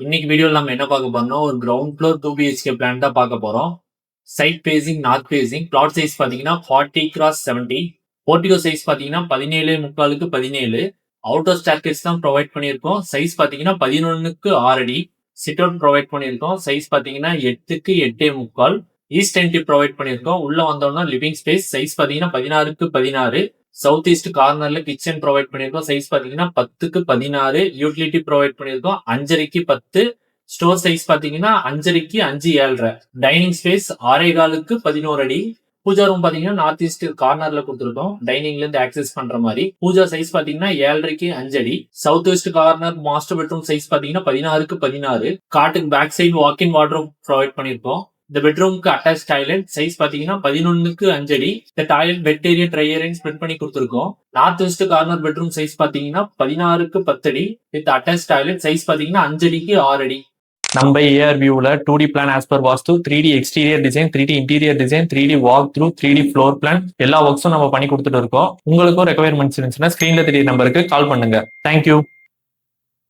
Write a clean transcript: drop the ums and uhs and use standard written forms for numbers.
இன்னைக்கு வீடியோல நம்ம என்ன பார்க்க போறோம்னா ஒரு கிரவுண்ட் ஃப்ளோர் 2 BHK பிளான் தான் பார்க்க போறோம். Side facing north facing plot size பாத்தீங்கன்னா 40x70. போர்டிகோ சைஸ் பாத்தீங்கன்னா 17.4க்கு 17. அவுட்டர் ஸ்டேர்கேஸ் தான் ப்ரொவைட் பண்ணியிருக்கோம். சைஸ் பாத்தீங்கன்னா 11க்கு 6 அடி. சிட் அவுட் ப்ரொவைட் பண்ணியிருக்கோம். சைஸ் பாத்தீங்கன்னா 8க்கு 8.25. ஈஸ்ட் என்ட்ரி ப்ரொவைட் பண்ணியிருக்கோம். உள்ள வந்தோம்னா லிவிங் ஸ்பேஸ் சைஸ் பாத்தீங்கன்னா 16க்கு 16. சவுத் ஈஸ்ட் கார்னர்ல கிச்சன் ப்ரொவைட் பண்ணியிருக்கோம். சைஸ் பாத்தீங்கன்னா 10க்கு 16. யூட்டிலிட்டி ப்ரொவைட் பண்ணியிருக்கோம் 5.5க்கு 10. ஸ்டோர் சைஸ் பாத்தீங்கன்னா 5.5க்கு 5.7. டைனிங் ஸ்பேஸ் 6.4க்கு 11 அடி. பூஜா ரூம் பாத்தீங்கன்னா நார்த் ஈஸ்ட் கார்னர்ல கொடுத்துருக்கோம். டைனிங்ல இருந்து ஆக்சஸ் பண்ற மாதிரி. பூஜா சைஸ் பாத்தீங்கன்னா 7.5க்கு 5 அடி. South west corner master bedroom size பாத்தீங்கன்னா 16க்கு 16. காட்டுக்கு பேக் சைடு வாக்கின் வார்ட்ரோப் ப்ரொவைட் பண்ணியிருக்கோம். இந்த பெட்ரூமுக்கு அட்டாச் டாய்லெட் சைஸ் பாத்தீங்கன்னா 11க்கு 5 அடி. இந்த toilet bed area dry area split பண்ணி கொடுத்துருக்கோம். North west corner bedroom size பாத்தீங்கன்னா 16க்கு 10 அடி. வித் அட்டாச் டாய்லெட் சைஸ் பாத்தீங்கன்னா 5 அடிக்கு 6 அடி. நம்ம ஏஆர் வியூவில் 2D பிளான் ஆஸ் பர் வாஸ்து 3D exterior design 3D interior design 3D walk through 3D floor plan எல்லா ஒர்க்ஸும் நம்ம பண்ணி கொடுத்துட்டு இருக்கோம். உங்களுக்கும் ரெக்குவயர்மெண்ட்ஸ் இருந்துச்சுன்னா ஸ்கிரீன்ல தெரிய நம்பருக்கு கால் பண்ணுங்க. தேங்க்யூ.